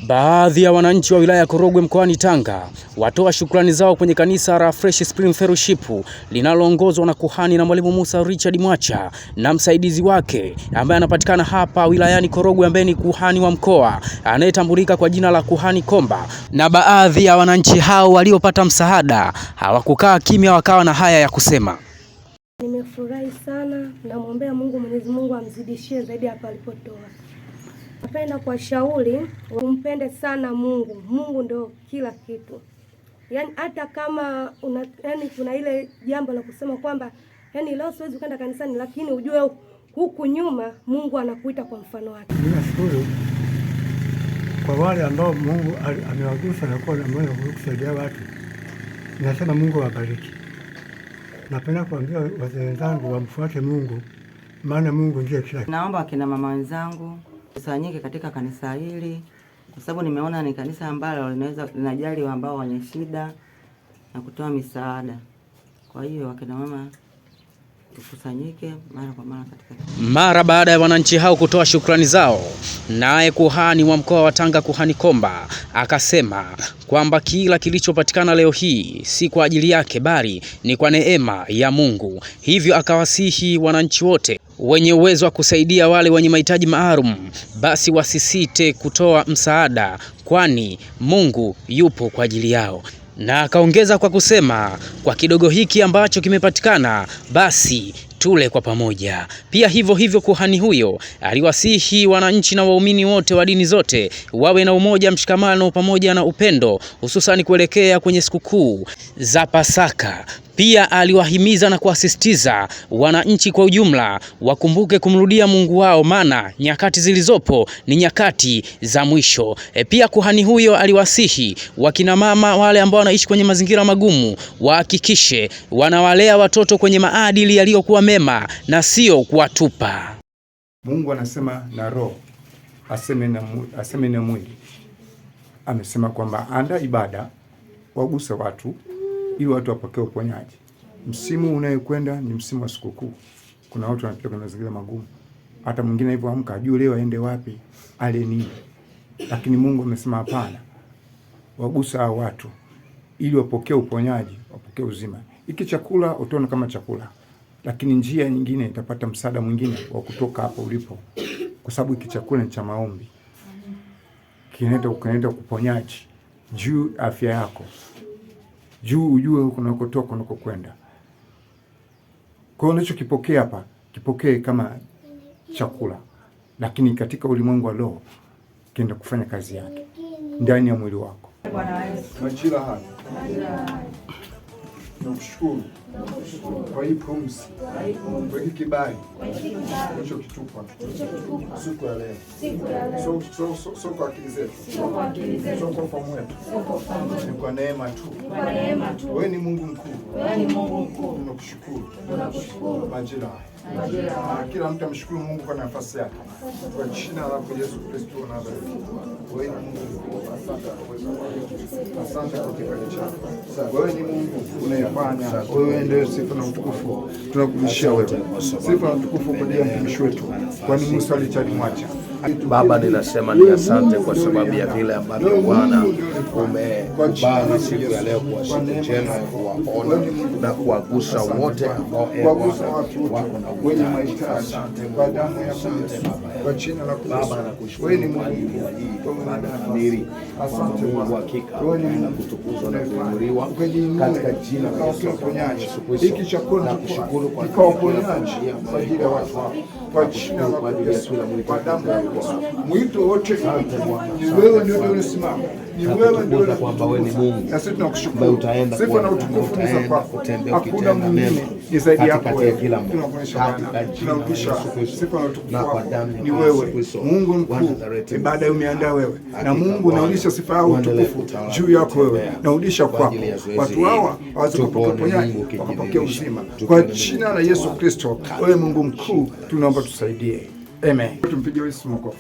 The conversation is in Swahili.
Baadhi ya wananchi wa wilaya ya Korogwe mkoani Tanga watoa shukrani zao kwenye kanisa la Fresh Spring Fellowship linaloongozwa na kuhani na mwalimu Musa Richard Mwacha na msaidizi wake ambaye anapatikana hapa wilayani Korogwe, ambaye ni kuhani wa mkoa anayetambulika kwa jina la Kuhani Komba. Na baadhi ya wananchi hao waliopata msaada hawakukaa kimya, wakawa na haya ya kusema. Nimefurahi sana, namwombea Mungu, Mwenyezi Mungu amzidishie zaidi hapa alipotoa. Napenda kuwashauri umpende sana Mungu. Mungu ndio kila kitu. Yaani hata kama kuna ile jambo la kusema kwamba leo siwezi kwenda kanisani, lakini ujue huku nyuma Mungu anakuita kwa mfano wake. Ninashukuru kwa wale ambao Mungu amewagusa na kuwa na moyo wa kusaidia watu. Ninasema Mungu awabariki. Napenda kuambia wazee wenzangu wamfuate Mungu, maana Mungu ndiye kila kitu. Naomba akina mama wenzangu kusanyike katika kanisa hili, kwa sababu nimeona ni kanisa ambalo linajali ambao wenye shida na kutoa misaada. Kwa hiyo akina mama tukusanyike mara kwa mara katika. Mara baada ya wananchi hao kutoa shukrani zao, naye kuhani wa mkoa wa Tanga Kuhani Komba akasema kwamba kila kilichopatikana leo hii si kwa ajili yake, bali ni kwa neema ya Mungu. Hivyo akawasihi wananchi wote wenye uwezo wa kusaidia wale wenye mahitaji maalum, basi wasisite kutoa msaada, kwani Mungu yupo kwa ajili yao. Na akaongeza kwa kusema kwa kidogo hiki ambacho kimepatikana, basi tule kwa pamoja. Pia hivyo kuhani huyo aliwasihi wananchi na waumini wote wa dini zote wawe na umoja, mshikamano pamoja na upendo, hususani kuelekea kwenye sikukuu za Pasaka. Pia aliwahimiza na kuasisitiza wananchi kwa ujumla wakumbuke kumrudia Mungu wao, maana nyakati zilizopo ni nyakati za mwisho. Pia kuhani huyo aliwasihi wakina mama wale ambao wanaishi kwenye mazingira magumu wahakikishe wanawalea watoto kwenye maadili yaliyokuwa mema na sio kuwatupa. Mungu anasema na roho aseme na mwili. Amesema kwamba anda ibada, waguse watu ili watu wapokee uponyaji. Msimu unayekwenda ni msimu wa sikukuu. Kuna watu wanapita kwenye mazingira magumu. Hata mwingine hivyo amka ajue leo aende wapi, ale nini. Lakini Mungu amesema hapana. Waguse hao watu ili wapokee uponyaji, wapokee uzima. Hiki chakula utaona kama chakula, lakini njia nyingine itapata msaada mwingine wa kutoka hapo ulipo. Kwa sababu hiki chakula ni cha maombi. Kinaenda kuponyaji juu afya yako. Juu ujue unakotoka unakokwenda. Kwa hiyo unachokipokea hapa, kipokee kama chakula, lakini katika ulimwengu wa roho kienda kufanya kazi yake ndani ya mwili wako. Majira haya nakushukuru kwa hii pumzi, kwa hii kibali unachokitupa siku ya leo. So kwa akili zetu, so kwa ufahamu wetu, ni kwa neema tu. Wewe ni Mungu mkuu. Tunakushukuru majira haya. Kila mtu amshukuru Mungu kwa nafasi yake. Kwa jina la Yesu Kristo wa Nazareti. Wewe ni Mungu mkuu. Asante kwa kibali chako. Wewe ni Mungu unayefanya. Wewe ndio sifa na utukufu. Tunakurudishia wewe. Sifa na utukufu kwa ajili ya mtumishi wetu, kwani Musa Richard Mwacha. Baba, ninasema ni asante kwa sababu ya vile ambavyo Bwana umekubali siku ya leo kwa siku njema ya kuwaona na kuwagusa wote ambao wako na uhitaji. Asante kwa jina la Baba, nakushukuru kwa ajili ya hii baada ya kamili. Asante Mungu, hakika na kutukuzwa na kuinuliwa katika jina la Yesu Kristo. Hiki chakula nakushukuru kwa ajili ya watu wako. Kwa jina la Yesu mwito wote ni wewe ndio unasimama. Ni wewe ndio kwamba wewe ni Mungu. Na sisi tunakushukuru. Sifa na utukufu ni za kwako. Hakuna mwingine ni zaidi yako wewe. Tunakuonyesha Bwana. Tunarudisha sifa na utukufu ni wewe. Mungu mkuu. Ibada umeandaa wewe. Na Mungu naonyesha sifa yako utukufu juu yako wewe. Narudisha kwako. Watu hawa waweze kupokea uponyaji, wakapokea uzima. Kwa jina la Yesu Kristo, wewe Mungu mkuu, tunaomba tusaidie. Amen. Tumpigie Yesu makofi.